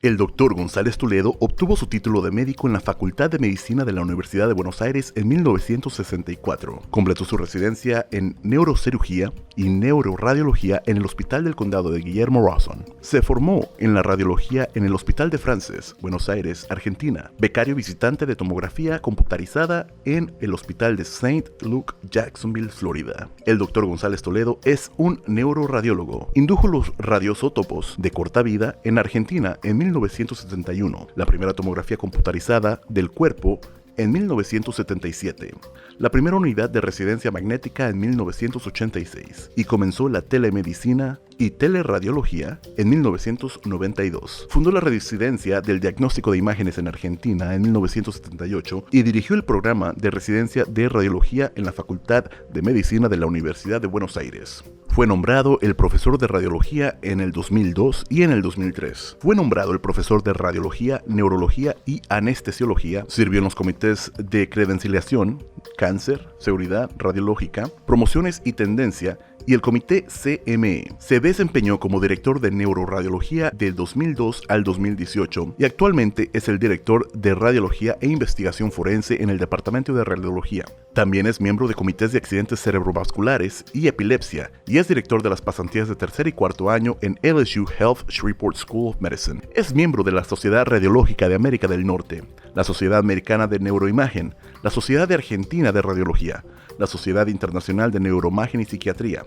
El doctor González Toledo obtuvo su título de médico en la Facultad de Medicina de la Universidad de Buenos Aires en 1964. Completó su residencia en neurocirugía y neuroradiología en el Hospital del Condado de Guillermo Rawson. Se formó en la radiología en el Hospital de Frances, Buenos Aires, Argentina. Becario visitante de tomografía computarizada en el Hospital de St. Luke, Jacksonville, Florida. El doctor González Toledo es un neuroradiólogo. Indujo los radioisótopos de corta vida en Argentina en 1971, la primera tomografía computarizada del cuerpo en 1977, la primera unidad de residencia magnética en 1986 y comenzó la telemedicina y teleradiología en 1992. Fundó la residencia del diagnóstico de imágenes en Argentina en 1978 y dirigió el programa de residencia de radiología en la Facultad de Medicina de la Universidad de Buenos Aires. Fue nombrado el profesor de radiología en el 2002 y en el 2003. Fue nombrado el profesor de radiología, neurología y anestesiología. Sirvió en los comités de credencialización, cáncer, seguridad radiológica, promociones y tendencia y el comité CME. Se desempeñó como director de neuroradiología del 2002 al 2018 y actualmente es el director de radiología e investigación forense en el departamento de radiología. También es miembro de comités de accidentes cerebrovasculares y epilepsia y es director de las pasantías de tercer y cuarto año en LSU Health Shreveport School of Medicine. Es miembro de la Sociedad Radiológica de América del Norte, la Sociedad Americana de Neuroimagen, la Sociedad de Argentina de Radiología, la Sociedad Internacional de Neuroimagen y Psiquiatría,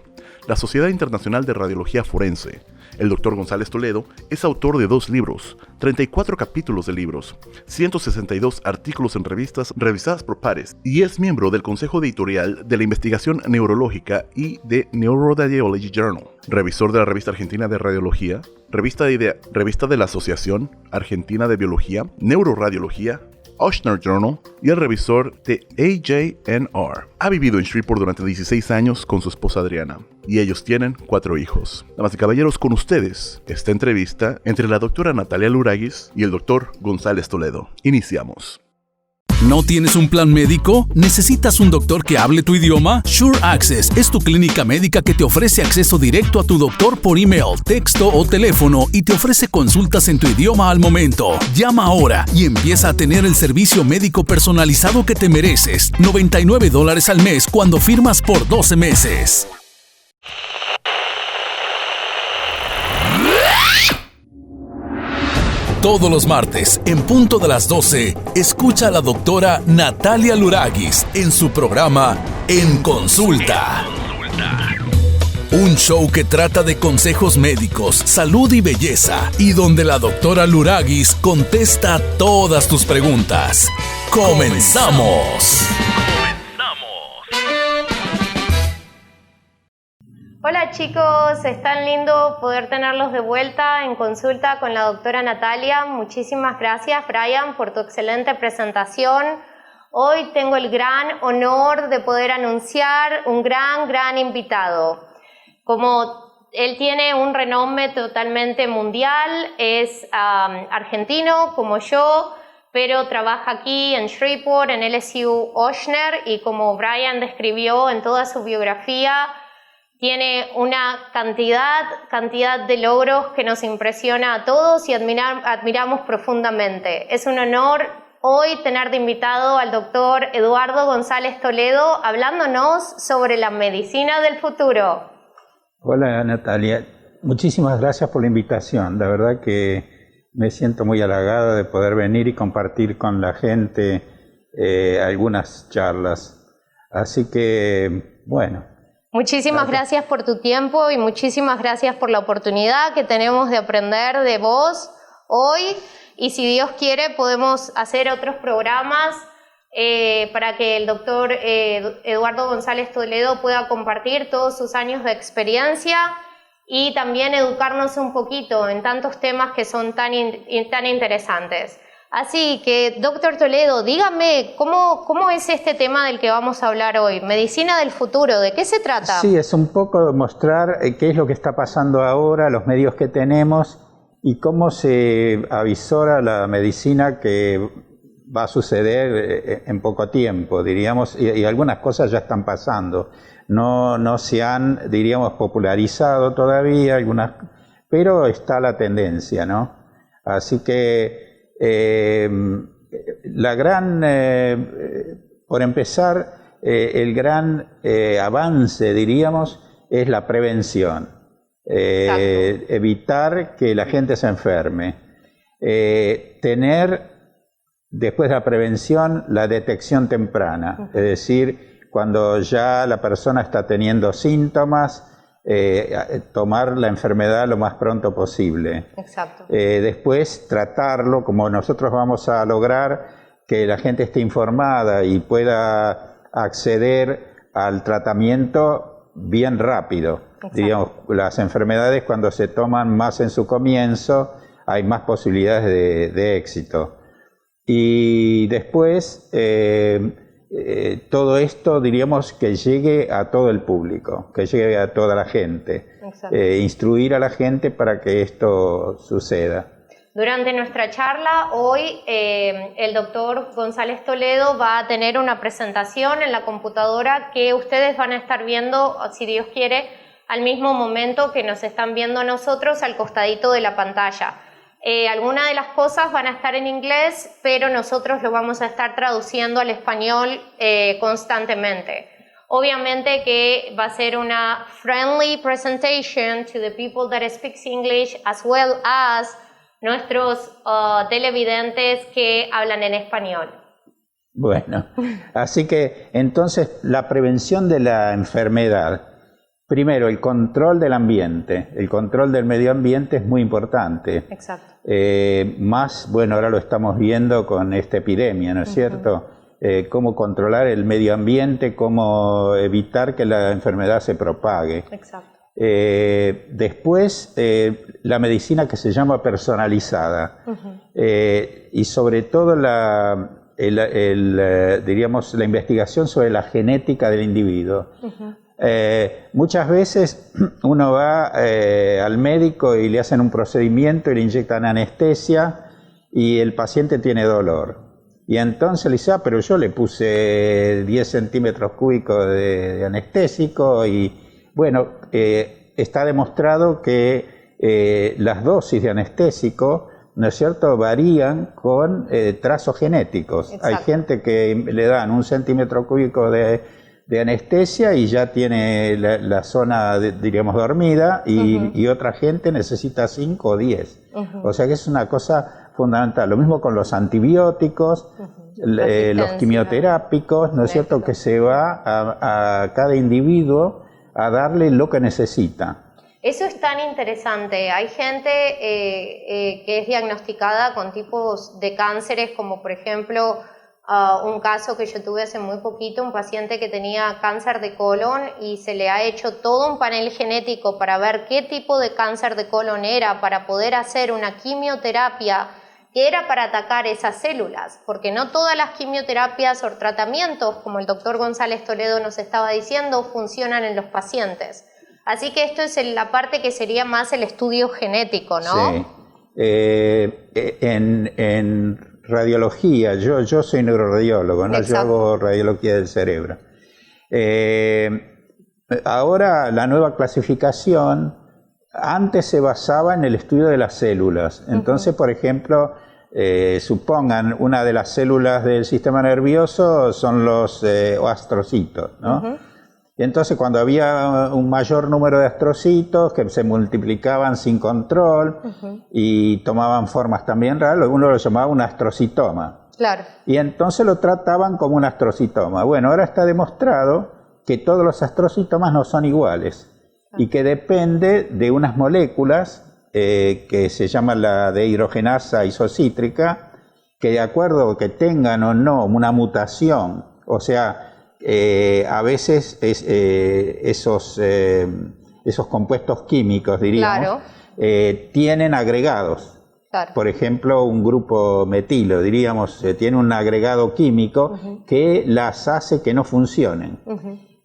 la Sociedad Internacional de Radiología Forense. El Dr. González Toledo es autor de 2 libros, 34 capítulos de libros, 162 artículos en revistas revisadas por pares y es miembro del Consejo Editorial de la Investigación Neurológica y de Neuroradiology Journal, revisor de la Revista Argentina de Radiología, revista de la Asociación Argentina de Biología, Neuroradiología, Ochsner Journal y el revisor de AJNR. Ha vivido en Shreveport durante 16 años con su esposa Adriana y ellos tienen 4 hijos. Damas y caballeros, con ustedes esta entrevista entre la doctora Natalia Luragis y el doctor González Toledo. Iniciamos. ¿No tienes un plan médico? ¿Necesitas un doctor que hable tu idioma? Sure Access es tu clínica médica que te ofrece acceso directo a tu doctor por email, texto o teléfono y te ofrece consultas en tu idioma al momento. Llama ahora y empieza a tener el servicio médico personalizado que te mereces. $99 al mes cuando firmas por 12 meses. Todos los martes, en punto de las 12, escucha a la doctora Natalia Luragis en su programa En Consulta. Un show que trata de consejos médicos, salud y belleza, y donde la doctora Luragis contesta todas tus preguntas. ¡Comenzamos! Hola chicos, es tan lindo poder tenerlos de vuelta en consulta con la doctora Natalia. Muchísimas gracias, Brian, por tu excelente presentación. Hoy tengo el gran honor de poder anunciar un gran invitado. Como él tiene un renombre totalmente mundial, es argentino como yo, pero trabaja aquí en Shreveport, en LSU Ochsner, y como Brian describió en toda su biografía, tiene una cantidad de logros que nos impresiona a todos y admiramos profundamente. Es un honor hoy tener de invitado al doctor Eduardo González Toledo hablándonos sobre la medicina del futuro. Hola Natalia, muchísimas gracias por la invitación. La verdad que me siento muy halagada de poder venir y compartir con la gente algunas charlas. Así que, bueno. Muchísimas gracias por tu tiempo y muchísimas gracias por la oportunidad que tenemos de aprender de vos hoy. Y si Dios quiere, podemos hacer otros programas para que el doctor Eduardo González Toledo pueda compartir todos sus años de experiencia y también educarnos un poquito en tantos temas que son tan interesantes. Así que, doctor Toledo, dígame, ¿cómo es este tema del que vamos a hablar hoy? Medicina del futuro, ¿de qué se trata? Sí, es un poco mostrar qué es lo que está pasando ahora, los medios que tenemos y cómo se avisora la medicina que va a suceder en poco tiempo, diríamos, y algunas cosas ya están pasando. No se han, diríamos, popularizado todavía, pero está la tendencia, ¿no? Así que por empezar, el gran avance, diríamos, es la prevención. Evitar que la gente se enferme. Tener, después de la prevención, la detección temprana. Es decir, cuando ya la persona está teniendo síntomas, tomar la enfermedad lo más pronto posible. Exacto. Después tratarlo, como nosotros vamos a lograr que la gente esté informada y pueda acceder al tratamiento bien rápido. Exacto. Digamos, las enfermedades cuando se toman más en su comienzo, hay más posibilidades de éxito. Y después, todo esto, diríamos, que llegue a todo el público, que llegue a toda la gente. Instruir a la gente para que esto suceda. Durante nuestra charla hoy, el doctor González Toledo va a tener una presentación en la computadora que ustedes van a estar viendo, si Dios quiere, al mismo momento que nos están viendo a nosotros al costadito de la pantalla. Algunas de las cosas van a estar en inglés, pero nosotros lo vamos a estar traduciendo al español constantemente. Obviamente que va a ser una friendly presentation to the people that speaks English, as well as nuestros televidentes que hablan en español. Bueno, así que entonces la prevención de la enfermedad. Primero, el control del ambiente, el control del medio ambiente es muy importante. Exacto. Bueno, ahora lo estamos viendo con esta epidemia, ¿no es cierto? Cómo controlar el medio ambiente, cómo evitar que la enfermedad se propague. Exacto. Después, la medicina que se llama personalizada. Y sobre todo diríamos, la investigación sobre la genética del individuo. Muchas veces uno va al médico y le hacen un procedimiento y le inyectan anestesia y el paciente tiene dolor. Y entonces le dice, pero yo le puse 10 centímetros cúbicos de anestésico y bueno, está demostrado que las dosis de anestésico, ¿no es cierto?, varían con trazos genéticos. Exacto. Hay gente que le dan 1 centímetro cúbico de anestesia y ya tiene la zona, diríamos, dormida y otra gente necesita 5 o 10. O sea que es una cosa fundamental. Lo mismo con los antibióticos, los quimioterápicos, ¿no es cierto?, que se va a cada individuo a darle lo que necesita. Eso es tan interesante. Hay gente que es diagnosticada con tipos de cánceres, como por ejemplo un caso que yo tuve hace muy poquito, un paciente que tenía cáncer de colon y se le ha hecho todo un panel genético para ver qué tipo de cáncer de colon era, para poder hacer una quimioterapia que era para atacar esas células, porque no todas las quimioterapias o tratamientos, como el doctor González Toledo nos estaba diciendo, funcionan en los pacientes. Así que esto es la parte que sería más el estudio genético, ¿no? Sí. En radiología, yo soy neuroradiólogo, ¿no? Yo hago radiología del cerebro. Ahora la nueva clasificación, antes se basaba en el estudio de las células. Entonces, por ejemplo, supongan una de las células del sistema nervioso son los astrocitos, ¿no? Y entonces cuando había un mayor número de astrocitos que se multiplicaban sin control y tomaban formas también raras, uno lo llamaba un astrocitoma. Claro. Y entonces lo trataban como un astrocitoma. Bueno, ahora está demostrado que todos los astrocitomas no son iguales y que depende de unas moléculas que se llama la dehidrogenasa isocítrica, que de acuerdo que tengan o no una mutación, o sea, a veces esos compuestos químicos, diríamos, tienen agregados. Claro. Por ejemplo, un grupo metilo, diríamos, tiene un agregado químico que las hace que no funcionen.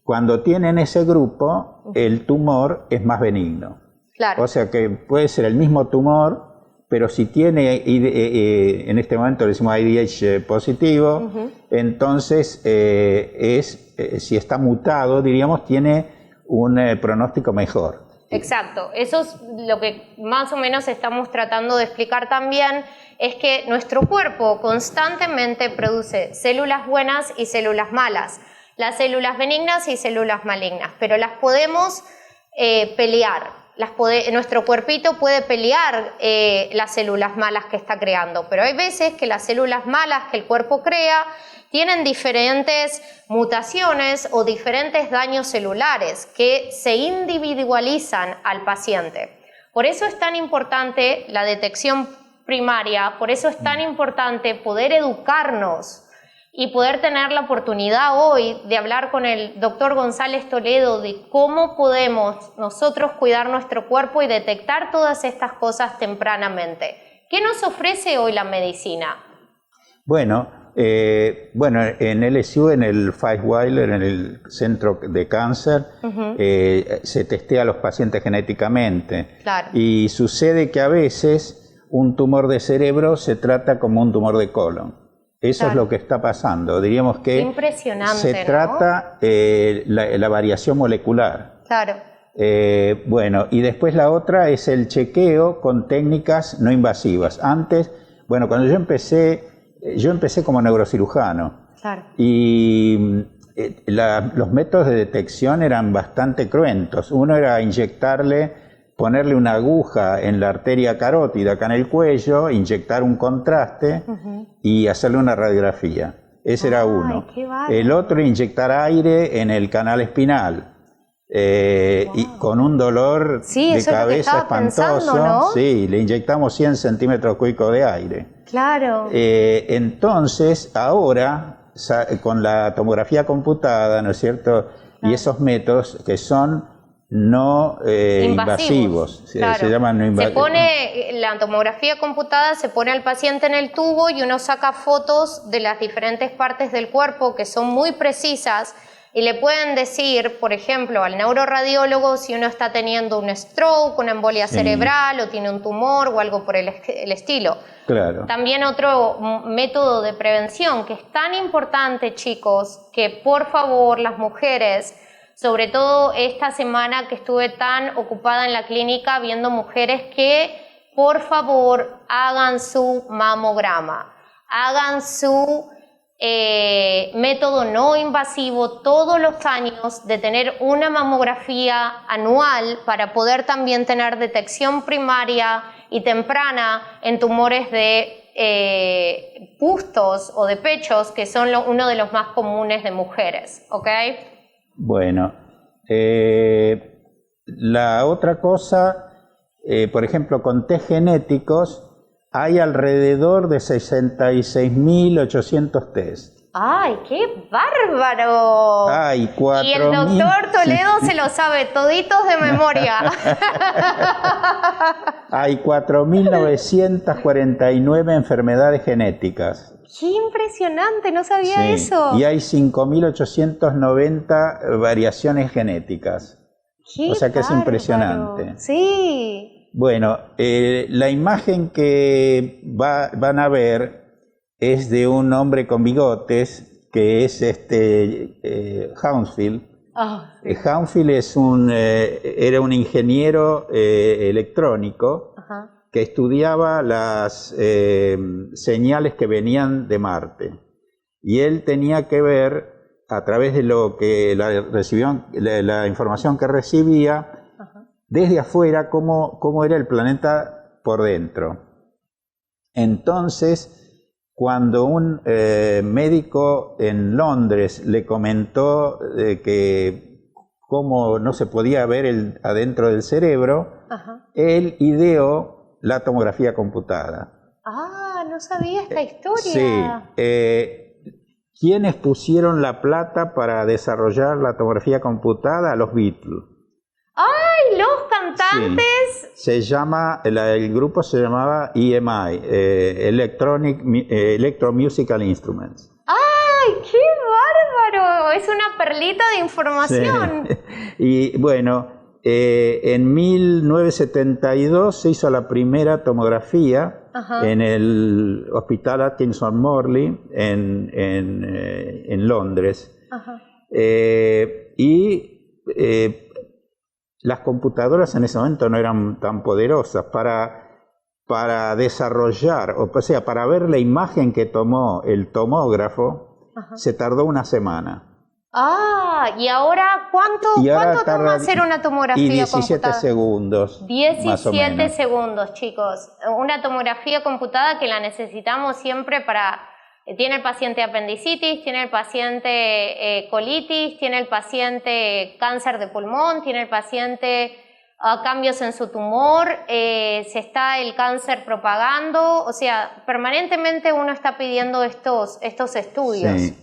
Cuando tienen ese grupo, el tumor es más benigno. Claro. O sea que puede ser el mismo tumor, pero si tiene, en este momento le decimos IDH positivo, entonces si está mutado, diríamos, tiene un pronóstico mejor. Exacto, eso es lo que más o menos estamos tratando de explicar también, es que nuestro cuerpo constantemente produce células buenas y células malas, las células benignas y células malignas, pero las podemos pelear. Nuestro cuerpito puede pelear las células malas que está creando, pero hay veces que las células malas que el cuerpo crea tienen diferentes mutaciones o diferentes daños celulares que se individualizan al paciente. Por eso es tan importante la detección primaria, por eso es tan importante poder educarnos y poder tener la oportunidad hoy de hablar con el doctor González Toledo de cómo podemos nosotros cuidar nuestro cuerpo y detectar todas estas cosas tempranamente. ¿Qué nos ofrece hoy la medicina? Bueno, en LSU, en el Feichweiler, en el Centro de Cáncer, se testea a los pacientes genéticamente. Claro. Y sucede que a veces un tumor de cerebro se trata como un tumor de colon. Eso es lo que está pasando. Diríamos que impresionante, se trata la variación molecular. Claro. Bueno, y después la otra es el chequeo con técnicas no invasivas. Antes, bueno, cuando yo empecé como neurocirujano. Claro. Y los métodos de detección eran bastante cruentos. Uno era ponerle una aguja en la arteria carótida acá en el cuello, inyectar un contraste y hacerle una radiografía. Ese era uno. El otro, inyectar aire en el canal espinal. Y con un dolor de cabeza espantoso. Pensando, ¿no? Sí, le inyectamos 100 centímetros cúbicos de aire. Claro. Entonces, ahora, con la tomografía computada, ¿no es cierto? Claro. Y esos métodos que son no invasivos, claro. Se llaman no invasivos. Se pone la tomografía computada, se pone al paciente en el tubo y uno saca fotos de las diferentes partes del cuerpo que son muy precisas y le pueden decir, por ejemplo, al neuroradiólogo si uno está teniendo un stroke, una embolia cerebral o tiene un tumor o algo por el estilo. Claro. También otro método de prevención que es tan importante, chicos, que por favor las mujeres, sobre todo esta semana que estuve tan ocupada en la clínica viendo mujeres, que por favor hagan su mamograma, hagan su método no invasivo todos los años, de tener una mamografía anual para poder también tener detección primaria y temprana en tumores de bustos o de pechos, que son uno de los más comunes de mujeres, ¿ok? Bueno, la otra cosa, por ejemplo, con test genéticos, hay alrededor de 66.800 test. ¡Ay, qué bárbaro! Hay 4.000. Y el doctor Toledo se lo sabe toditos de memoria. Hay 4.949 enfermedades genéticas. ¡Qué impresionante! No sabía eso. Y hay 5.890 variaciones genéticas. ¡Qué o sea que bárbaro! Es impresionante. Sí. Bueno, la imagen que van a ver es de un hombre con bigotes, que es Hounsfield. Hounsfield era un ingeniero electrónico que estudiaba las señales que venían de Marte. Y él tenía que ver, a través de lo que la información que recibía, desde afuera, cómo era el planeta por dentro. Entonces, cuando un médico en Londres le comentó que cómo no se podía ver adentro del cerebro, él ideó la tomografía computada. Ah, no sabía esta historia. Sí. ¿Quiénes pusieron la plata para desarrollar la tomografía computada? Los Beatles. ¡Ay, los cantantes! Sí. El grupo se llamaba EMI, Electro Musical Instruments. ¡Ay, qué bárbaro! Es una perlita de información. Sí. Y bueno, en 1972 se hizo la primera tomografía en el Hospital Atkinson Morley en Londres. las computadoras en ese momento no eran tan poderosas para desarrollar, o sea, para ver la imagen que tomó el tomógrafo. Ajá. Se tardó una semana. ¿Y ahora cuánto toma hacer una tomografía y 17 computada? Segundos. 17 segundos, chicos. Una tomografía computada que la necesitamos siempre para... Tiene el paciente apendicitis, tiene el paciente colitis, tiene el paciente cáncer de pulmón, tiene el paciente cambios en su tumor, se está el cáncer propagando, o sea, permanentemente uno está pidiendo estos estudios. Sí.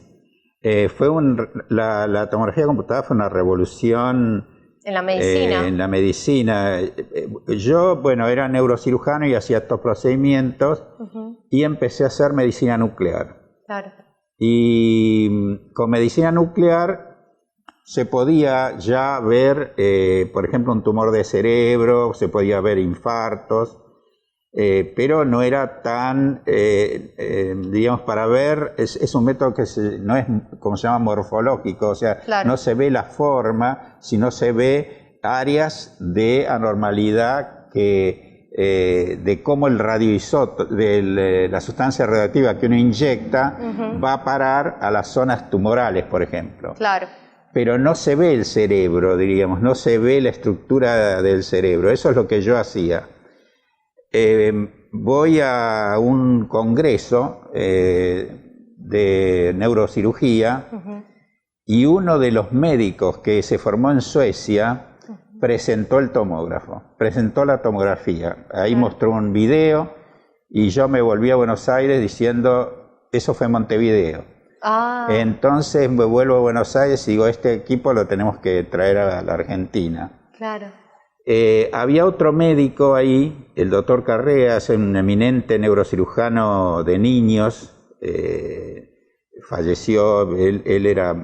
La tomografía computada fue una revolución en la medicina. En la medicina. Yo, bueno, era neurocirujano y hacía estos procedimientos y empecé a hacer medicina nuclear. Claro. Y con medicina nuclear se podía ya ver, por ejemplo, un tumor de cerebro, se podía ver infartos. Pero no era tan, digamos, para ver, es un método que no es, como se llama, morfológico, o sea, claro, no se ve la forma, sino se ve áreas de anormalidad de cómo el radioisótopo, la sustancia radioactiva que uno inyecta, va a parar a las zonas tumorales, por ejemplo. Claro. Pero no se ve el cerebro, diríamos, no se ve la estructura del cerebro, eso es lo que yo hacía. Voy a un congreso de neurocirugía y uno de los médicos que se formó en Suecia presentó el tomógrafo, presentó la tomografía. Ahí mostró un video y yo me volví a Buenos Aires diciendo, eso fue en Montevideo. Entonces me vuelvo a Buenos Aires y digo, este equipo lo tenemos que traer a la Argentina. Claro. Había otro médico ahí, el doctor Carreas, un eminente neurocirujano de niños, falleció, él era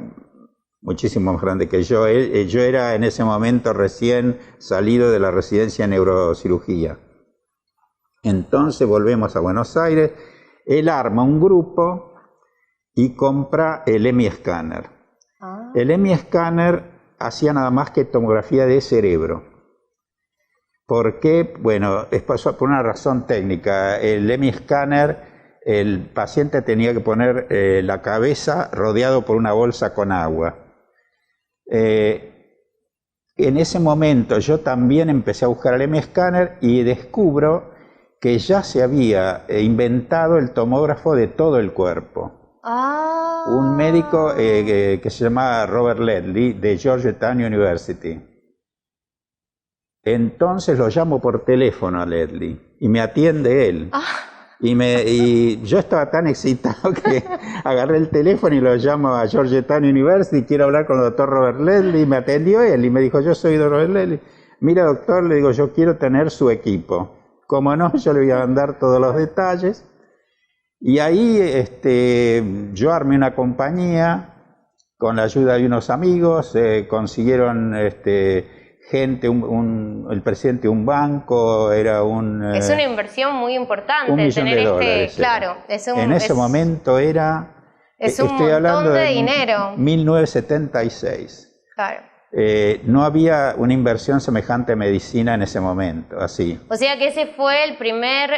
muchísimo más grande que yo. Yo era en ese momento recién salido de la residencia de neurocirugía. Entonces volvemos a Buenos Aires, él arma un grupo y compra el EMI Scanner. El EMI Scanner hacía nada más que tomografía de cerebro. ¿Por qué? Bueno, es por una razón técnica. El EMI Scanner, el paciente tenía que poner la cabeza rodeado por una bolsa con agua. En ese momento yo también empecé a buscar el EMI Scanner y descubro que ya se había inventado el tomógrafo de todo el cuerpo. Un médico que se llamaba Robert Ledley de Georgetown University. Entonces lo llamo por teléfono a Ledley y me atiende él. Y yo estaba tan excitado que agarré el teléfono y lo llamo a Georgetown University, quiero hablar con el doctor Robert Ledley, y me atendió él y me dijo, yo soy Robert Ledley. Mira, doctor, le digo, yo quiero tener su equipo. Como no, yo le voy a mandar todos los detalles. Y ahí yo armé una compañía con la ayuda de unos amigos, consiguieron gente, el presidente de un banco, era es una inversión muy importante. $1 millón de dólares. Claro, en ese momento era... Es un montón de dinero. 1976. Claro. No había una inversión semejante a medicina en ese momento, así. O sea que ese fue el primer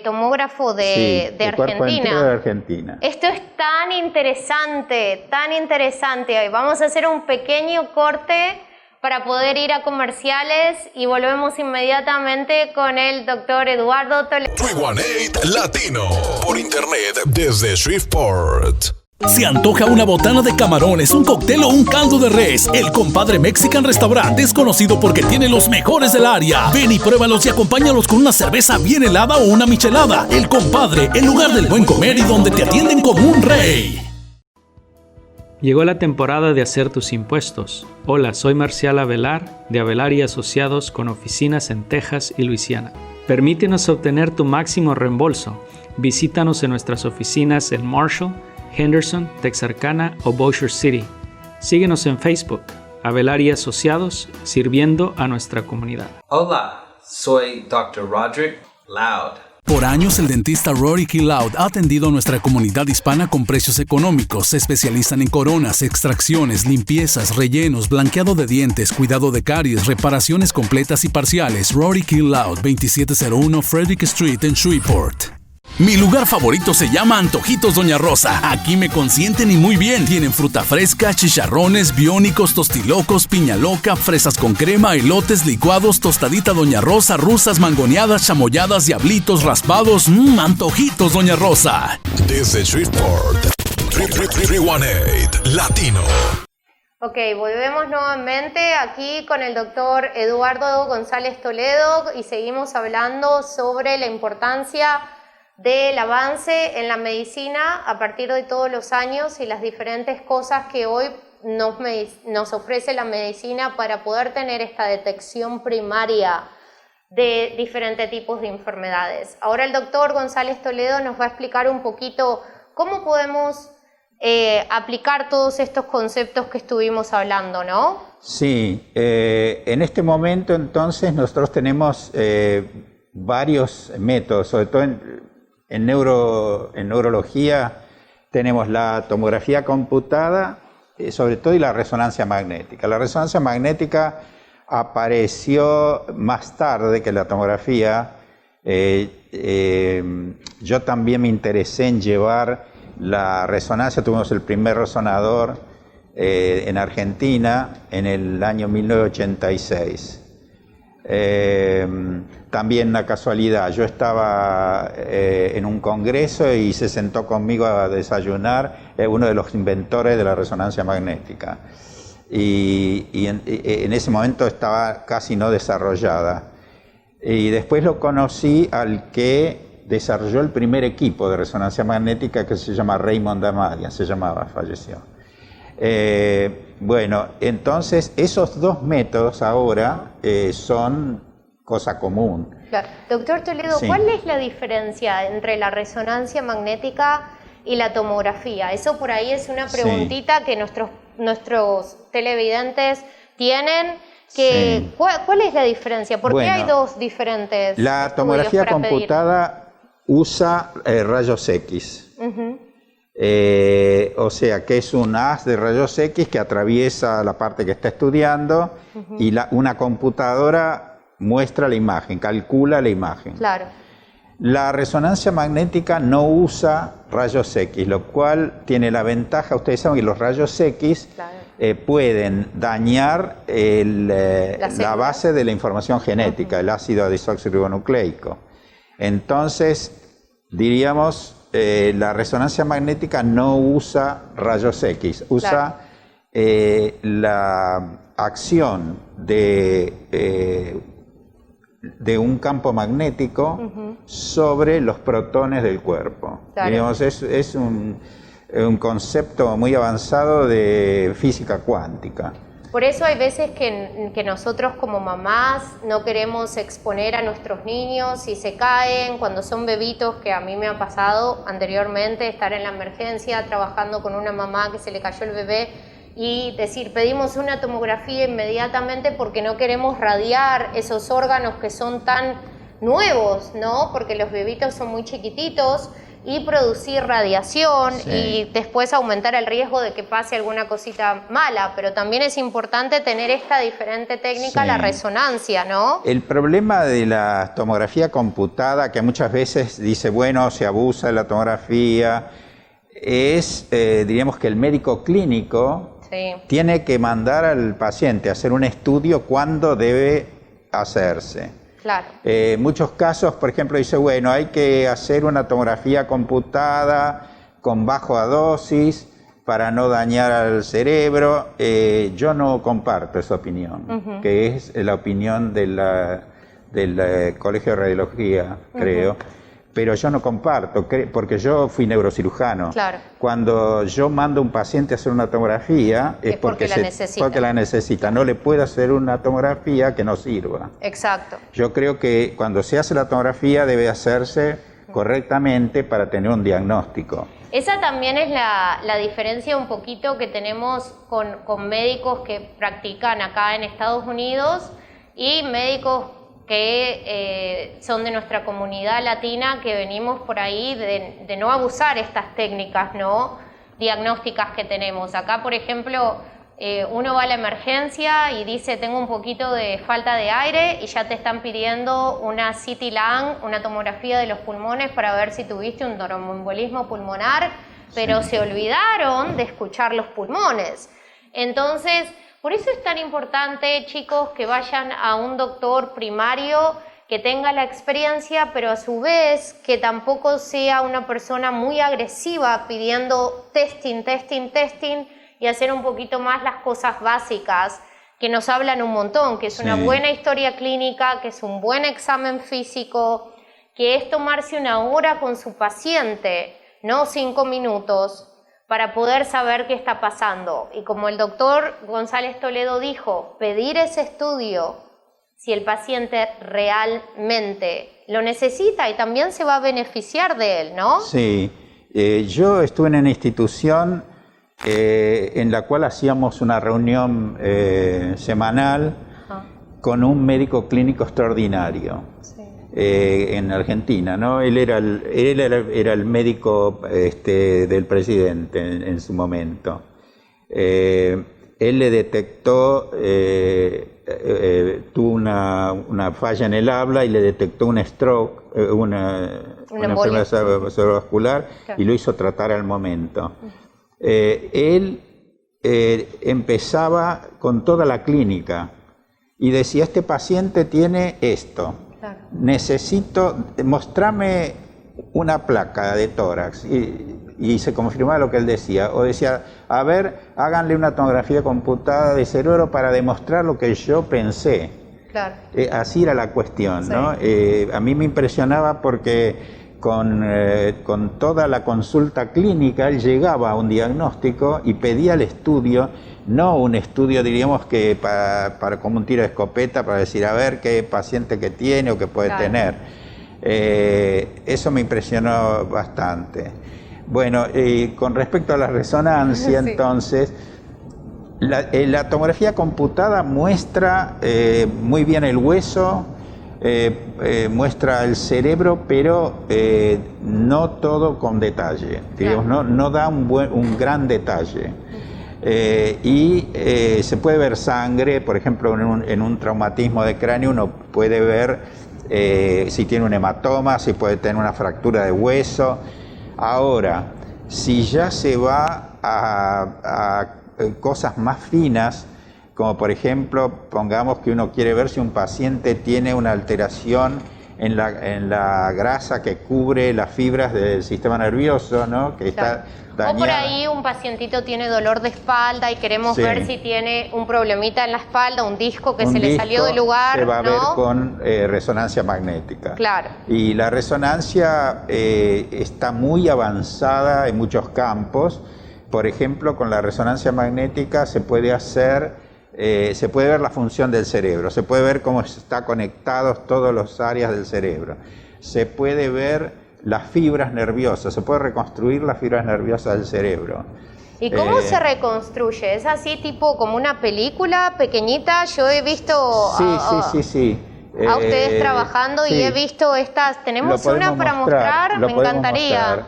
tomógrafo de Argentina. Cuerpo entero de Argentina. Esto es tan interesante, tan interesante. Vamos a hacer un pequeño corte para poder ir a comerciales y volvemos inmediatamente con el doctor Eduardo Toledo. 318 Latino, por internet desde Shreveport. Se antoja una botana de camarones, un cóctel o un caldo de res. El Compadre Mexican Restaurant es conocido porque tiene los mejores del área. Ven y pruébalos y acompáñalos con una cerveza bien helada o una michelada. El Compadre, el lugar del buen comer y donde te atienden como un rey. Llegó la temporada de hacer tus impuestos. Hola, soy Marcial Avelar de Avelar y Asociados con oficinas en Texas y Luisiana. Permítenos obtener tu máximo reembolso. Visítanos en nuestras oficinas en Marshall, Henderson, Texarkana o Bossier City. Síguenos en Facebook, Avelar y Asociados, sirviendo a nuestra comunidad. Hola, soy Dr. Roderick Loud Por años, el dentista Rory K. Loud ha atendido a nuestra comunidad hispana con precios económicos. Se especializan en coronas, extracciones, limpiezas, rellenos, blanqueado de dientes, cuidado de caries, reparaciones completas y parciales. Rory K. Loud, 2701 Frederick Street en Shreveport. Mi lugar favorito se llama Antojitos Doña Rosa. Aquí me consienten y muy bien. Tienen fruta fresca, chicharrones, biónicos, tostilocos, piña loca, fresas con crema, elotes, licuados, tostadita Doña Rosa, rusas, mangoneadas, chamoyadas, diablitos, raspados. Antojitos Doña Rosa. Desde Shreveport, 318 Latino. Ok, volvemos nuevamente aquí con el doctor Eduardo González Toledo y seguimos hablando sobre la importancia del avance en la medicina a partir de todos los años y las diferentes cosas que hoy nos ofrece la medicina para poder tener esta detección primaria de diferentes tipos de enfermedades. Ahora el doctor González Toledo nos va a explicar un poquito cómo podemos aplicar todos estos conceptos que estuvimos hablando, ¿no? Sí, en este momento entonces nosotros tenemos varios métodos, sobre todo en neurología tenemos la tomografía computada, sobre todo, y la resonancia magnética. La resonancia magnética apareció más tarde que la tomografía. Yo también me interesé en llevar la resonancia. Tuvimos el primer resonador en Argentina en el año 1986. También una casualidad, yo estaba en un congreso y se sentó conmigo a desayunar uno de los inventores de la resonancia magnética, y en ese momento estaba casi no desarrollada, y después lo conocí al que desarrolló el primer equipo de resonancia magnética, que se llama Raymond Damadian, falleció. Bueno, entonces esos dos métodos ahora son cosa común. Claro. Doctor Toledo, sí. ¿Cuál es la diferencia entre la resonancia magnética y la tomografía? Eso por ahí es una preguntita, sí, que nuestros televidentes tienen. Sí. ¿Cuál es la diferencia? ¿Por qué hay dos diferentes? La tomografía computada usa rayos X. O sea que es un haz de rayos X que atraviesa la parte que está estudiando, y una computadora muestra la imagen, calcula la imagen. Claro. La resonancia magnética no usa rayos X, lo cual tiene la ventaja, ustedes saben que los rayos X, claro, pueden dañar la base de la información genética, el ácido desoxirribonucleico. Entonces, diríamos, la resonancia magnética no usa rayos X, usa, claro, la acción de un campo magnético sobre los protones del cuerpo. Claro. Digamos, es un concepto muy avanzado de física cuántica. Por eso hay veces que nosotros como mamás no queremos exponer a nuestros niños si se caen, cuando son bebitos, que a mí me ha pasado anteriormente estar en la emergencia trabajando con una mamá que se le cayó el bebé y decir, pedimos una tomografía inmediatamente porque no queremos radiar esos órganos que son tan nuevos, ¿no? Porque los bebitos son muy chiquititos, y producir radiación, sí, y después aumentar el riesgo de que pase alguna cosita mala, pero también es importante tener esta diferente técnica, sí, la resonancia, ¿no? El problema de la tomografía computada, que muchas veces dice, bueno, se abusa de la tomografía, es, diríamos que el médico clínico, sí, tiene que mandar al paciente a hacer un estudio cuándo debe hacerse. Claro. Muchos casos, por ejemplo, dice, bueno, hay que hacer una tomografía computada con baja dosis para no dañar al cerebro. Yo no comparto esa opinión, que es la opinión del Colegio de Radiología, creo. Pero yo no comparto, porque yo fui neurocirujano. Claro. Cuando yo mando a un paciente a hacer una tomografía es porque la necesita. No le puedo hacer una tomografía que no sirva. Exacto. Yo creo que cuando se hace la tomografía debe hacerse correctamente para tener un diagnóstico. Esa también es la diferencia un poquito que tenemos con médicos que practican acá en Estados Unidos y médicos que son de nuestra comunidad latina, que venimos por ahí de no abusar estas técnicas, ¿no?, diagnósticas que tenemos. Acá, por ejemplo, uno va a la emergencia y dice tengo un poquito de falta de aire y ya te están pidiendo una CT lung, una tomografía de los pulmones para ver si tuviste un tromboembolismo pulmonar, pero se olvidaron de escuchar los pulmones. Entonces, por eso es tan importante, chicos, que vayan a un doctor primario que tenga la experiencia, pero a su vez que tampoco sea una persona muy agresiva pidiendo testing y hacer un poquito más las cosas básicas que nos hablan un montón, que es una buena historia clínica, que es un buen examen físico, que es tomarse una hora con su paciente, no 5 minutos, para poder saber qué está pasando. Y como el doctor González Toledo dijo, pedir ese estudio si el paciente realmente lo necesita y también se va a beneficiar de él, ¿no? Sí, yo estuve en una institución en la cual hacíamos una reunión semanal con un médico clínico extraordinario en Argentina, ¿no? Él era el médico del presidente en su momento. Él le detectó, tuvo una falla en el habla y le detectó un stroke, una enfermedad cerebrovascular, y lo hizo tratar al momento. Él empezaba con toda la clínica y decía, este paciente tiene esto, mostrame una placa de tórax, y se confirmaba lo que él decía, o decía, a ver, háganle una tomografía computada de cerebro para demostrar lo que yo pensé. Claro. Así era la cuestión, ¿no? A mí me impresionaba porque con toda la consulta clínica él llegaba a un diagnóstico y pedía el estudio, no un estudio, diríamos, que para como un tiro de escopeta para decir, a ver qué paciente que tiene o que puede tener. Eso me impresionó bastante. Bueno, con respecto a la resonancia, entonces, la tomografía computada muestra muy bien el hueso, muestra el cerebro, pero no todo con detalle, digamos, no da un gran detalle. Y se puede ver sangre, por ejemplo, en un traumatismo de cráneo uno puede ver si tiene un hematoma, si puede tener una fractura de hueso. Ahora, si ya se va a cosas más finas, como por ejemplo, pongamos que uno quiere ver si un paciente tiene una alteración en la grasa que cubre las fibras del sistema nervioso, ¿no? Que está dañada. O por ahí un pacientito tiene dolor de espalda y queremos ver si tiene un problemita en la espalda, un disco que se le salió del lugar. Se va a ver con resonancia magnética. Claro. Y la resonancia está muy avanzada en muchos campos. Por ejemplo, con la resonancia magnética se puede ver la función del cerebro, se puede ver cómo están conectados todas las áreas del cerebro, se puede ver las fibras nerviosas, se puede reconstruir las fibras nerviosas del cerebro. ¿Y cómo se reconstruye? ¿Es así tipo como una película pequeñita? Yo he visto sí. A ustedes trabajando y he visto estas. Tenemos una para mostrar, me encantaría.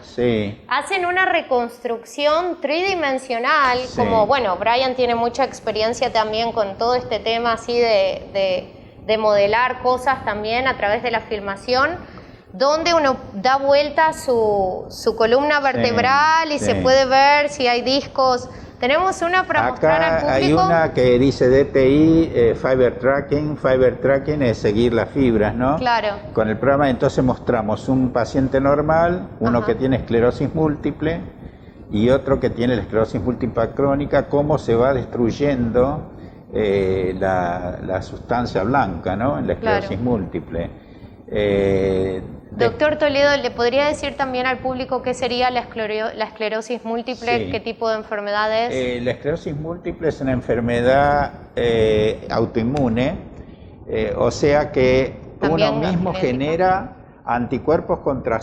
Hacen una reconstrucción tridimensional, como, bueno, Brian tiene mucha experiencia también con todo este tema así de modelar cosas también a través de la filmación, donde uno da vuelta su columna vertebral y se puede ver si hay discos. Tenemos una para mostrar al público. Hay una que dice DTI, Fiber Tracking. Fiber Tracking es seguir las fibras, ¿no? Claro. Con el programa entonces mostramos un paciente normal, uno que tiene esclerosis múltiple y otro que tiene la esclerosis múltiple crónica, cómo se va destruyendo la sustancia blanca, ¿no? En la esclerosis múltiple. Doctor Toledo, ¿le podría decir también al público qué sería la esclerosis múltiple? ¿Qué tipo de enfermedad es? La esclerosis múltiple es una enfermedad autoinmune, o sea que también uno mismo genera anticuerpos contra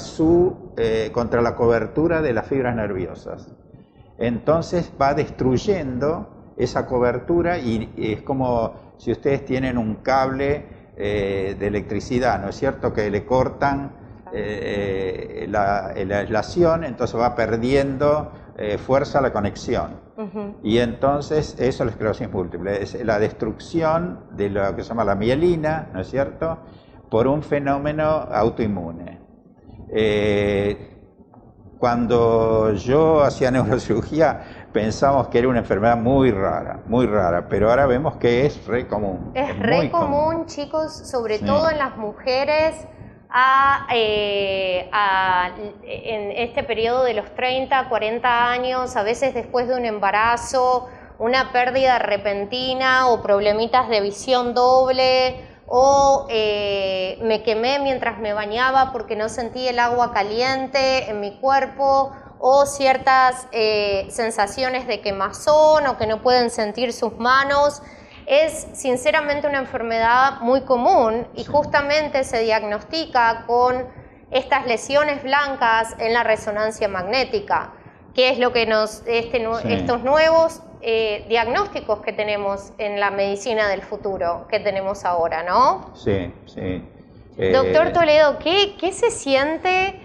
la cobertura de las fibras nerviosas. Entonces va destruyendo esa cobertura y es como si ustedes tienen un cable de electricidad, ¿no es cierto?, que le cortan la aislación, entonces va perdiendo fuerza la conexión. Y entonces eso es la esclerosis múltiple, es la destrucción de lo que se llama la mielina, ¿no es cierto?, por un fenómeno autoinmune. Cuando yo hacía neurocirugía pensamos que era una enfermedad muy rara, pero ahora vemos que es re común. Es re común, chicos, sobre todo en las mujeres, en este periodo de los 30, 40 años, a veces después de un embarazo, una pérdida repentina o problemitas de visión doble, o me quemé mientras me bañaba porque no sentí el agua caliente en mi cuerpo, o ciertas sensaciones de quemazón o que no pueden sentir sus manos. Es sinceramente una enfermedad muy común y justamente se diagnostica con estas lesiones blancas en la resonancia magnética, que es lo que estos nuevos diagnósticos que tenemos en la medicina del futuro, que tenemos ahora, ¿no? Sí, sí. Doctor Toledo, ¿qué se siente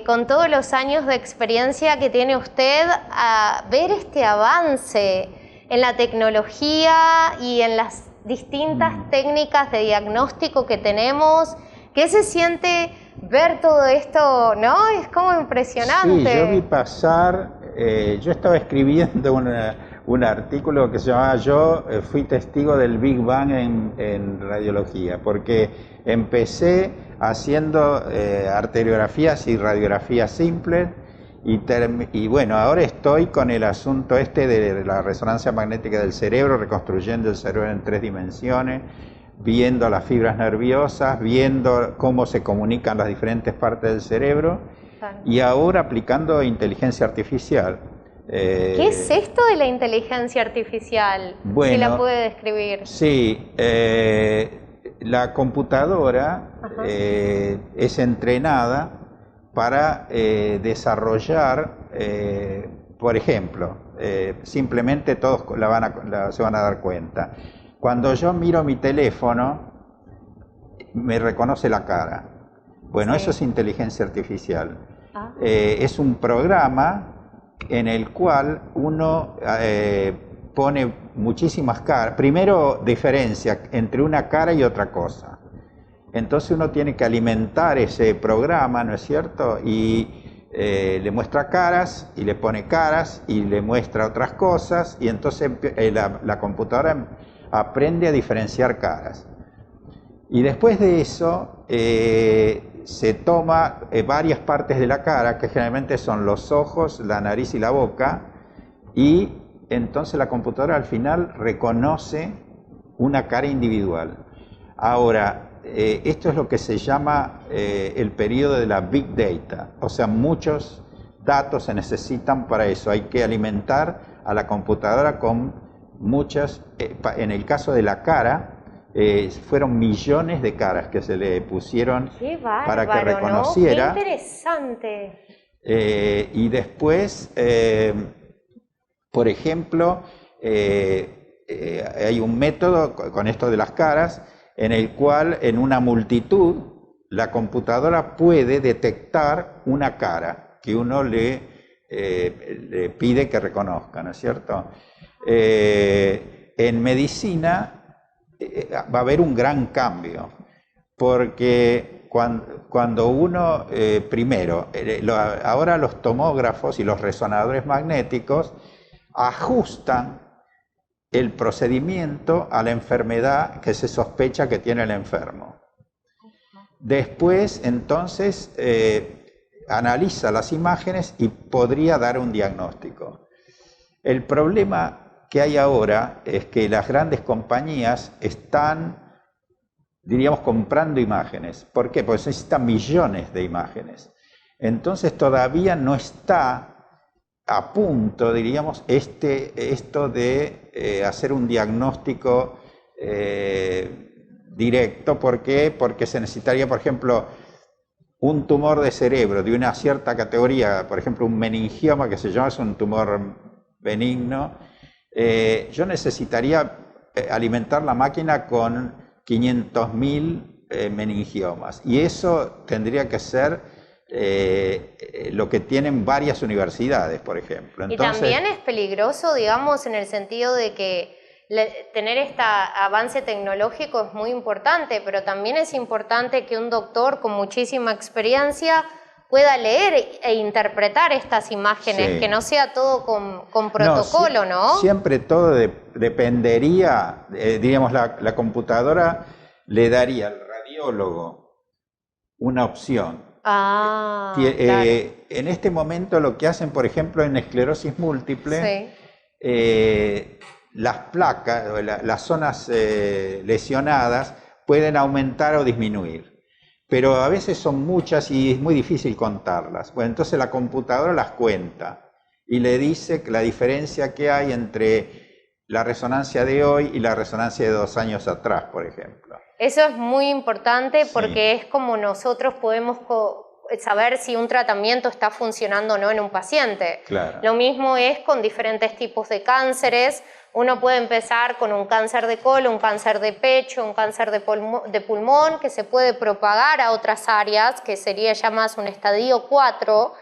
con todos los años de experiencia que tiene usted a ver este avance en la tecnología y en las distintas técnicas de diagnóstico que tenemos? ¿Qué se siente ver todo esto, no? Es como impresionante. Sí, yo vi pasar, yo estaba escribiendo un artículo que se llamaba Yo fui testigo del Big Bang en radiología, porque empecé haciendo arteriografías y radiografías simples, y bueno, ahora estoy con el asunto de la resonancia magnética del cerebro, reconstruyendo el cerebro en 3 dimensiones, viendo las fibras nerviosas, viendo cómo se comunican las diferentes partes del cerebro, y ahora aplicando inteligencia artificial. ¿Qué es esto de la inteligencia artificial? Bueno, si la puede describir. Sí, la computadora es entrenada para desarrollar, por ejemplo, simplemente todos se van a dar cuenta. Cuando yo miro mi teléfono, me reconoce la cara. Bueno, eso es inteligencia artificial. Es un programa en el cual uno pone muchísimas caras. Primero diferencia entre una cara y otra cosa. Entonces uno tiene que alimentar ese programa, ¿no es cierto? Y le muestra caras, y le pone caras, y le muestra otras cosas, y entonces la computadora aprende a diferenciar caras. Y después de eso se toma varias partes de la cara, que generalmente son los ojos, la nariz y la boca, y entonces la computadora al final reconoce una cara individual. Ahora, esto es lo que se llama el periodo de la Big Data, o sea, muchos datos se necesitan para eso. Hay que alimentar a la computadora con muchas, en el caso de la cara, fueron millones de caras que se le pusieron para que reconociera. ¿No? ¡Qué interesante! Y después, por ejemplo, hay un método con esto de las caras en el cual en una multitud la computadora puede detectar una cara que uno le pide que reconozca, ¿no es cierto? En medicina va a haber un gran cambio, porque cuando uno, ahora los tomógrafos y los resonadores magnéticos ajustan el procedimiento a la enfermedad que se sospecha que tiene el enfermo. Después, entonces, analiza las imágenes y podría dar un diagnóstico. El problema que hay ahora es que las grandes compañías están, diríamos, comprando imágenes. ¿Por qué? Porque necesitan millones de imágenes. Entonces todavía no está a punto, diríamos, esto de hacer un diagnóstico directo. ¿Por qué? Porque se necesitaría, por ejemplo, un tumor de cerebro de una cierta categoría, por ejemplo, un meningioma, que se llama, es un tumor benigno. Yo necesitaría alimentar la máquina con 500.000 meningiomas. Y eso tendría que ser lo que tienen varias universidades, por ejemplo. Entonces, y también es peligroso, digamos, en el sentido de que tener este avance tecnológico es muy importante, pero también es importante que un doctor con muchísima experiencia pueda leer e interpretar estas imágenes, que no sea todo con protocolo, ¿no? Siempre todo dependería, diríamos, la computadora le daría al radiólogo una opción. Claro. En este momento lo que hacen, por ejemplo, en esclerosis múltiple, las placas, las zonas lesionadas pueden aumentar o disminuir. Pero a veces son muchas y es muy difícil contarlas. Bueno, entonces la computadora las cuenta y le dice la diferencia que hay entre la resonancia de hoy y la resonancia de 2 años atrás, por ejemplo. Eso es muy importante porque es como nosotros podemos saber si un tratamiento está funcionando o no en un paciente. Claro. Lo mismo es con diferentes tipos de cánceres. Uno puede empezar con un cáncer de colon, un cáncer de pecho, un cáncer de pulmón, que se puede propagar a otras áreas, que sería ya más un estadio 4,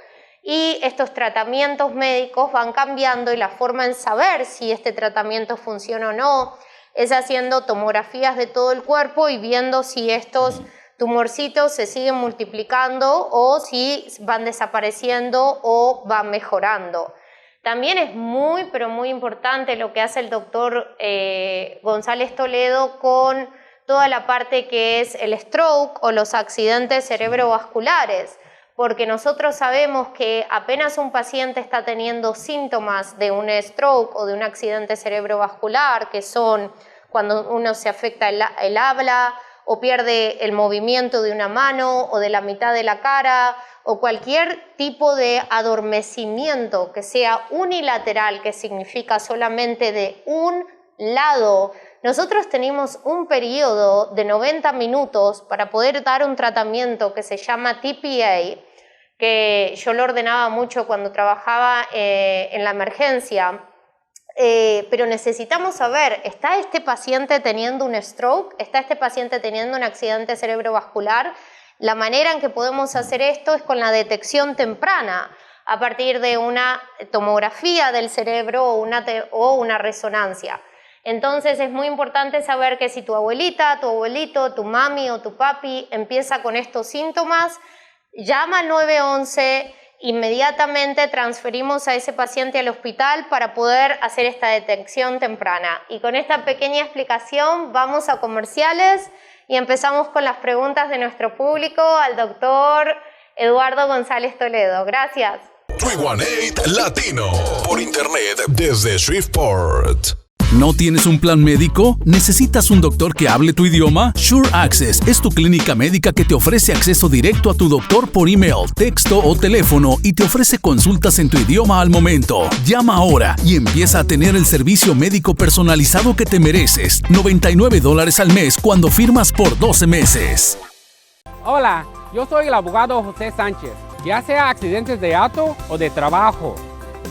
y estos tratamientos médicos van cambiando y la forma en saber si este tratamiento funciona o no es haciendo tomografías de todo el cuerpo y viendo si estos tumorcitos se siguen multiplicando o si van desapareciendo o van mejorando. También es muy, pero muy importante lo que hace el doctor González Toledo con toda la parte que es el stroke o los accidentes cerebrovasculares, porque nosotros sabemos que apenas un paciente está teniendo síntomas de un stroke o de un accidente cerebrovascular, que son cuando uno se afecta el habla o pierde el movimiento de una mano o de la mitad de la cara, o cualquier tipo de adormecimiento que sea unilateral, que significa solamente de un lado. Nosotros tenemos un periodo de 90 minutos para poder dar un tratamiento que se llama TPA, que yo lo ordenaba mucho cuando trabajaba en la emergencia, pero necesitamos saber, ¿está este paciente teniendo un stroke? ¿Está este paciente teniendo un accidente cerebrovascular? La manera en que podemos hacer esto es con la detección temprana, a partir de una tomografía del cerebro o una resonancia. Entonces es muy importante saber que si tu abuelita, tu abuelito, tu mami o tu papi empieza con estos síntomas, llama al 911, inmediatamente transferimos a ese paciente al hospital para poder hacer esta detección temprana. Y con esta pequeña explicación vamos a comerciales y empezamos con las preguntas de nuestro público al doctor Eduardo González Toledo. Gracias. 318 Latino, por internet desde Shreveport. ¿No tienes un plan médico? ¿Necesitas un doctor que hable tu idioma? Sure Access es tu clínica médica que te ofrece acceso directo a tu doctor por email, texto o teléfono y te ofrece consultas en tu idioma al momento. Llama ahora y empieza a tener el servicio médico personalizado que te mereces. $99 al mes cuando firmas por 12 meses. Hola, yo soy el abogado José Sánchez. Ya sea accidentes de auto o de trabajo,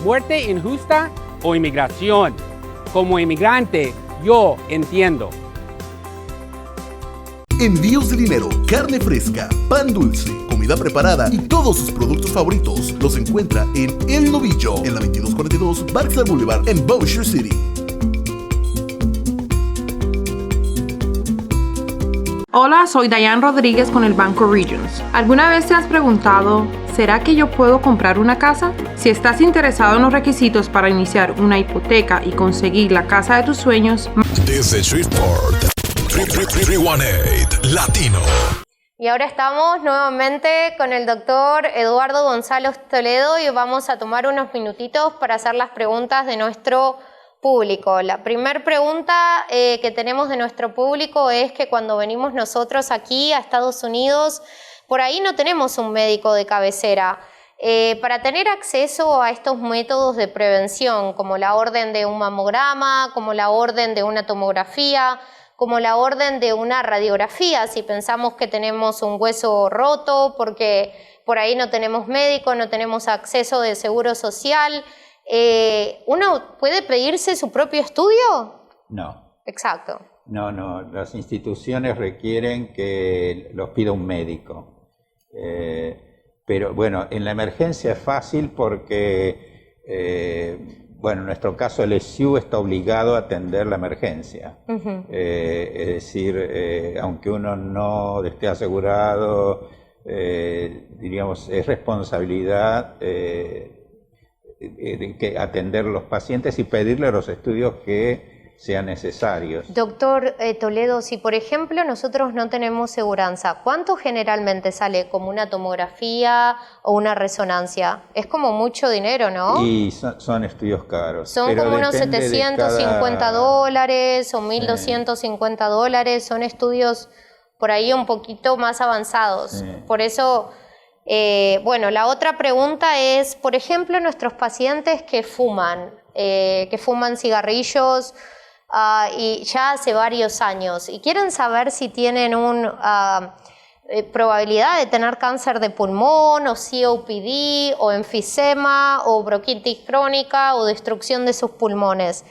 muerte injusta o inmigración. Como inmigrante, yo entiendo. Envíos de dinero, carne fresca, pan dulce, comida preparada y todos sus productos favoritos los encuentra en El Novillo, en la 2242 Barksdale Boulevard en Bossier City. Hola, soy Dayan Rodríguez con el Banco Regions. ¿Alguna vez te has preguntado, ¿será que yo puedo comprar una casa? Si estás interesado en los requisitos para iniciar una hipoteca y conseguir la casa de tus sueños, desde Shreveport, 318 Latino. Y ahora estamos nuevamente con el doctor Eduardo González Toledo y vamos a tomar unos minutitos para hacer las preguntas de nuestro público. La primera pregunta que tenemos de nuestro público es que cuando venimos nosotros aquí a Estados Unidos, por ahí no tenemos un médico de cabecera. Para tener acceso a estos métodos de prevención, como la orden de un mamograma, como la orden de una tomografía, como la orden de una radiografía, si pensamos que tenemos un hueso roto, porque por ahí no tenemos médico, no tenemos acceso de seguro social, ¿uno puede pedirse su propio estudio? No. Exacto. No, las instituciones requieren que los pida un médico. Pero bueno, en la emergencia es fácil porque, en nuestro caso el SIU está obligado a atender la emergencia. Es decir, aunque uno no esté asegurado, diríamos, es responsabilidad de atender a los pacientes y pedirle los estudios que sean necesarios. Doctor Toledo, si por ejemplo nosotros no tenemos seguranza, ¿cuánto generalmente sale como una tomografía o una resonancia? Es como mucho dinero, ¿no? Y son estudios caros. Son como unos $750 o $1.250, son estudios por ahí un poquito más avanzados. Por eso, la otra pregunta es, por ejemplo, nuestros pacientes que fuman cigarrillos, y ya hace varios años y quieren saber si tienen una probabilidad de tener cáncer de pulmón o COPD o enfisema o bronquitis crónica o destrucción de sus pulmones.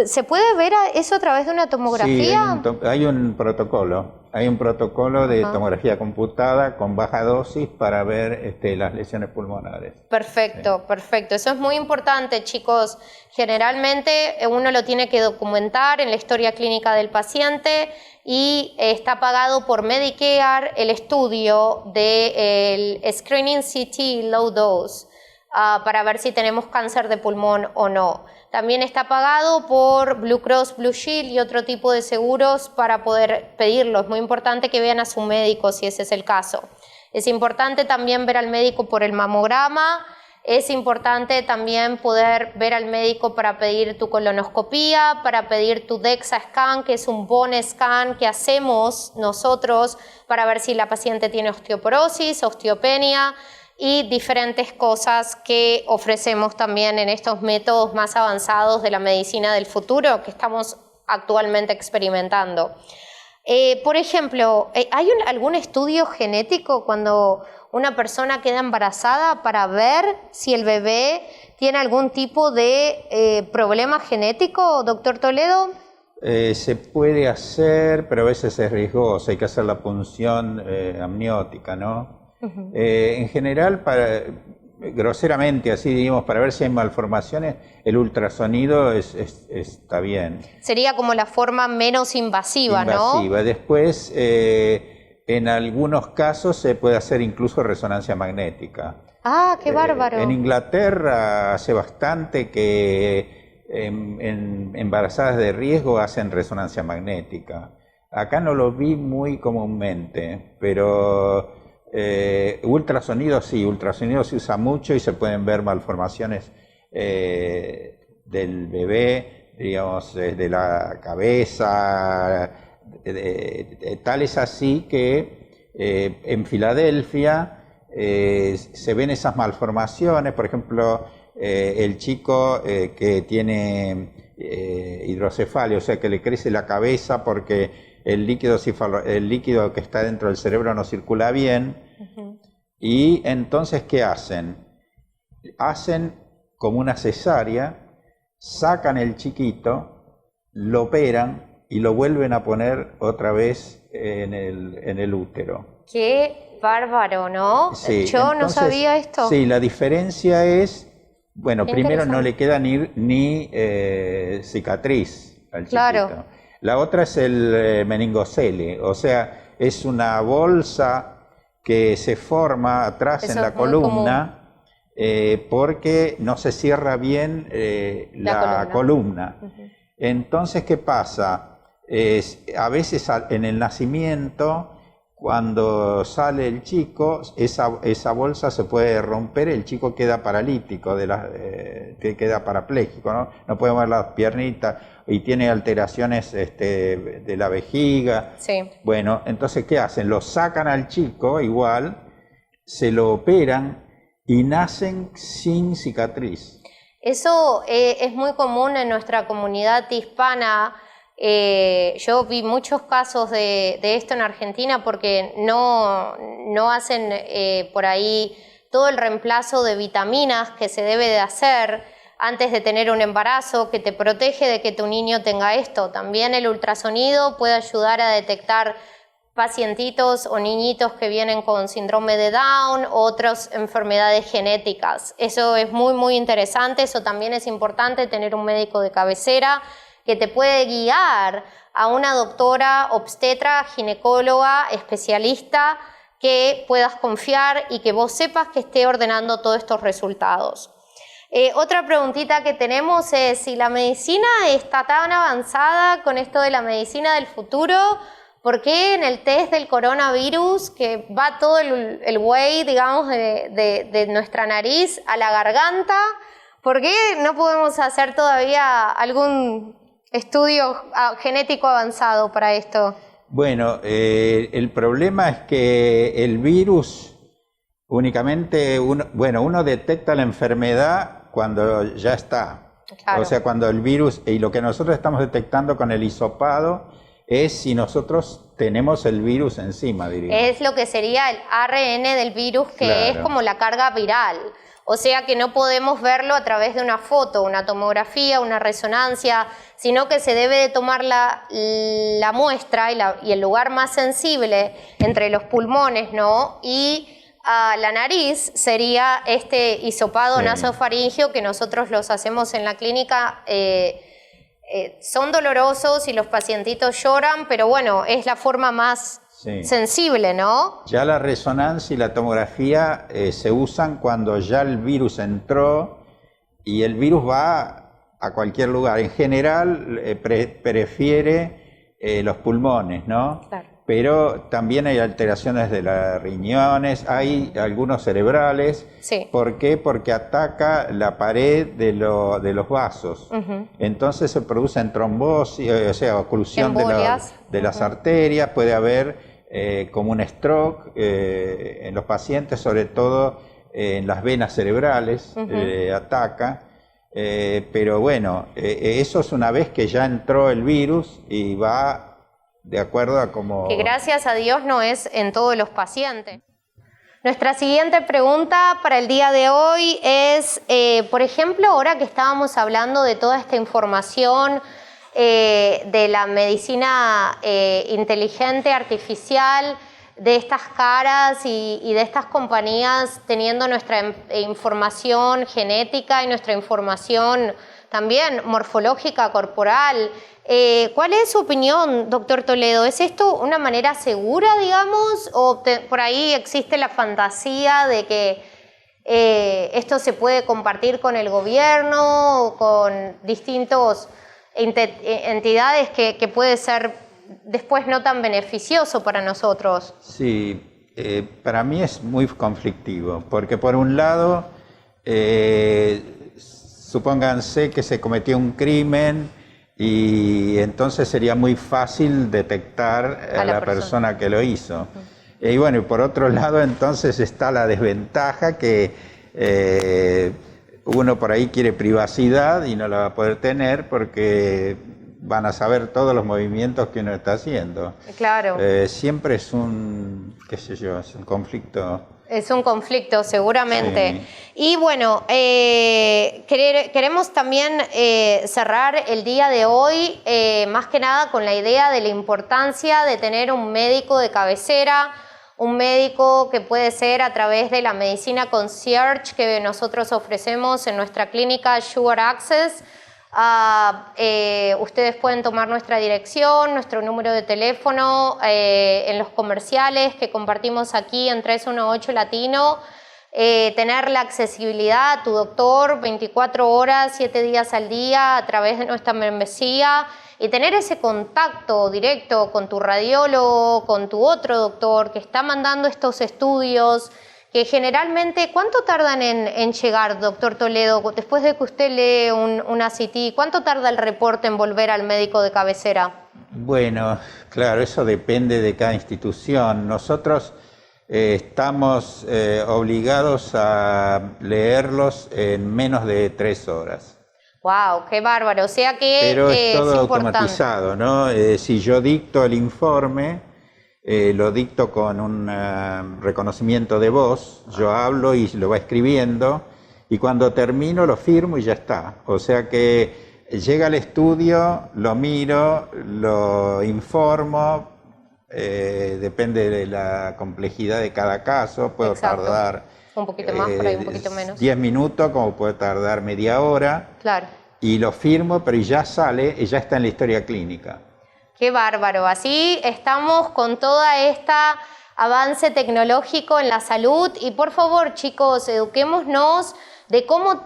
¿Se puede ver eso a través de una tomografía? Sí, hay un protocolo. Hay un protocolo de tomografía computada con baja dosis para ver las lesiones pulmonares. Perfecto, perfecto. Eso es muy importante, chicos. Generalmente uno lo tiene que documentar en la historia clínica del paciente y está pagado por Medicare el estudio del Screening CT Low Dose para ver si tenemos cáncer de pulmón o no. También está pagado por Blue Cross Blue Shield y otro tipo de seguros para poder pedirlo. Es muy importante que vean a su médico si ese es el caso. Es importante también ver al médico por el mamograma. Es importante también poder ver al médico para pedir tu colonoscopía, para pedir tu DEXA scan, que es un bone scan que hacemos nosotros para ver si la paciente tiene osteoporosis, osteopenia, y diferentes cosas que ofrecemos también en estos métodos más avanzados de la medicina del futuro que estamos actualmente experimentando. Por ejemplo, ¿hay algún estudio genético cuando una persona queda embarazada para ver si el bebé tiene algún tipo de problema genético, doctor Toledo? Se puede hacer, pero a veces es riesgoso, hay que hacer la punción amniótica, ¿no? En general, groseramente así digamos, para ver si hay malformaciones, el ultrasonido está bien. Sería como la forma menos invasiva, ¿no? Invasiva. Después, en algunos casos se puede hacer incluso resonancia magnética. ¡Ah, qué bárbaro! En Inglaterra hace bastante que en embarazadas de riesgo hacen resonancia magnética. Acá no lo vi muy comúnmente, pero ultrasonido sí se usa mucho y se pueden ver malformaciones del bebé, digamos, de la cabeza, tal es así que en Filadelfia se ven esas malformaciones. Por ejemplo, el chico que tiene hidrocefalia, o sea que le crece la cabeza porque el líquido que está dentro del cerebro no circula bien. Y entonces, ¿qué hacen? Hacen como una cesárea, sacan el chiquito, lo operan y lo vuelven a poner otra vez en el útero. ¡Qué bárbaro!, ¿no? Sí, yo no sabía esto. Sí, la diferencia es, bueno, primero no le queda ni cicatriz al chiquito. Claro. La otra es el meningocele, o sea, es una bolsa que se forma atrás en la columna porque no se cierra bien la columna. Entonces, ¿qué pasa? A veces en el nacimiento, cuando sale el chico, esa bolsa se puede romper, el chico queda paralítico, queda parapléjico, ¿no? No puede mover las piernitas y tiene alteraciones de la vejiga. Sí. Bueno, entonces, ¿qué hacen? Lo sacan al chico igual, se lo operan y nacen sin cicatriz. Eso es muy común en nuestra comunidad hispana. Yo vi muchos casos de esto en Argentina porque no hacen por ahí todo el reemplazo de vitaminas que se debe de hacer. antes de tener un embarazo, que te protege de que tu niño tenga esto. También el ultrasonido puede ayudar a detectar pacientitos o niñitos que vienen con síndrome de Down o otras enfermedades genéticas. Eso es muy, muy interesante. Eso también es importante, tener un médico de cabecera que te puede guiar a una doctora obstetra, ginecóloga, especialista, que puedas confiar y que vos sepas que esté ordenando todos estos resultados. Otra preguntita que tenemos es si la medicina está tan avanzada con esto de la medicina del futuro, ¿por qué en el test del coronavirus, que va todo el way, digamos, de nuestra nariz a la garganta, por qué no podemos hacer todavía algún estudio genético avanzado para esto? Bueno, el problema es que el virus únicamente, uno detecta la enfermedad cuando ya está. Claro. O sea, cuando el virus, y lo que nosotros estamos detectando con el hisopado es si nosotros tenemos el virus encima, diría. Es lo que sería el ARN del virus, que es como la carga viral. O sea que no podemos verlo a través de una foto, una tomografía, una resonancia, sino que se debe de tomar la muestra y el lugar más sensible entre los pulmones, ¿no? Y la nariz sería este hisopado nasofaringeo que nosotros los hacemos en la clínica. Son dolorosos y los pacientitos lloran, pero bueno, es la forma más sensible, ¿no? Ya la resonancia y la tomografía se usan cuando ya el virus entró y el virus va a cualquier lugar. En general prefiere los pulmones, ¿no? Claro. Pero también hay alteraciones de los riñones, hay algunos cerebrales. Sí. ¿Por qué? Porque ataca la pared de los vasos. Entonces se producen trombosis, o sea, oclusión de las arterias, puede haber como un stroke en los pacientes, sobre todo en las venas cerebrales, ataca. Pero bueno, eso es una vez que ya entró el virus y va de acuerdo a cómo... Que gracias a Dios no es en todos los pacientes. Nuestra siguiente pregunta para el día de hoy es, por ejemplo, ahora que estábamos hablando de toda esta información de la medicina inteligente, artificial, de estas caras y de estas compañías teniendo nuestra información genética y nuestra información también morfológica, corporal. ¿Cuál es su opinión, doctor Toledo? ¿Es esto una manera segura, digamos, o por ahí existe la fantasía de que esto se puede compartir con el gobierno o con distintas entidades que puede ser después no tan beneficioso para nosotros? Sí, para mí es muy conflictivo, porque por un lado, supónganse que se cometió un crimen y entonces sería muy fácil detectar a la persona que lo hizo. Y bueno, y por otro lado entonces está la desventaja que uno por ahí quiere privacidad y no la va a poder tener porque van a saber todos los movimientos que uno está haciendo. Claro. Siempre es un, qué sé yo, es un conflicto. Es un conflicto, seguramente. Sí. Y bueno, queremos también cerrar el día de hoy, más que nada con la idea de la importancia de tener un médico de cabecera, un médico que puede ser a través de la medicina concierge que nosotros ofrecemos en nuestra clínica Sure Access. Ustedes pueden tomar nuestra dirección, nuestro número de teléfono en los comerciales que compartimos aquí en 318 Latino, tener la accesibilidad a tu doctor 24 horas, 7 días al día a través de nuestra membresía y tener ese contacto directo con tu radiólogo, con tu otro doctor que está mandando estos estudios, que generalmente, ¿cuánto tardan en llegar, doctor Toledo? Después de que usted lee una CT, ¿cuánto tarda el reporte en volver al médico de cabecera? Bueno, claro, eso depende de cada institución. Nosotros estamos obligados a leerlos en menos de 3 horas. ¡Wow! ¡Qué bárbaro! O sea que pero es todo automatizado, ¿no? Si yo dicto el informe, lo dicto con un reconocimiento de voz, yo hablo y lo va escribiendo y cuando termino lo firmo y ya está. O sea que llega al estudio, lo miro, lo informo, depende de la complejidad de cada caso, puedo tardar un poquito más, por ahí un poquito menos. 10 minutos, como puede tardar media hora. Claro. Y lo firmo, pero ya sale y ya está en la historia clínica. Qué bárbaro. Así estamos con toda esta avance tecnológico en la salud. Y por favor, chicos, eduquémonos de cómo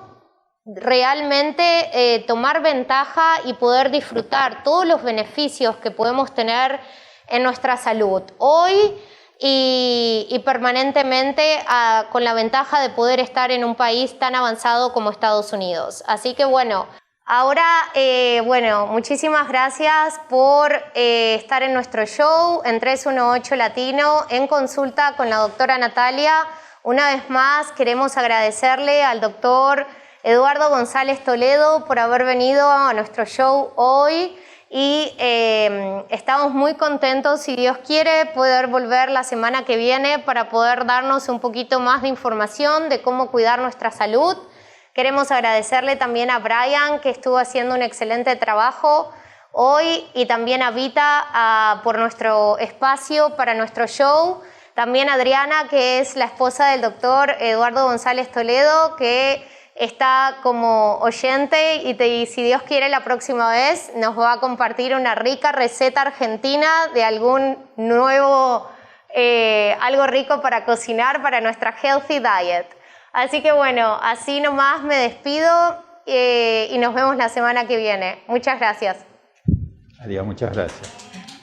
realmente tomar ventaja y poder disfrutar todos los beneficios que podemos tener en nuestra salud hoy y permanentemente con la ventaja de poder estar en un país tan avanzado como Estados Unidos. Así que bueno, ahora, muchísimas gracias por estar en nuestro show en 318 Latino en consulta con la doctora Natalia. Una vez más queremos agradecerle al doctor Eduardo González Toledo por haber venido a nuestro show hoy y estamos muy contentos, si Dios quiere, poder volver la semana que viene para poder darnos un poquito más de información de cómo cuidar nuestra salud. Queremos agradecerle también a Brian, que estuvo haciendo un excelente trabajo hoy, y también a Vita por nuestro espacio para nuestro show. También a Adriana, que es la esposa del doctor Eduardo González Toledo, que está como oyente y si Dios quiere la próxima vez nos va a compartir una rica receta argentina de algún nuevo, algo rico para cocinar para nuestra healthy diet. Así que bueno, así nomás me despido y nos vemos la semana que viene. Muchas gracias. Adiós, muchas gracias.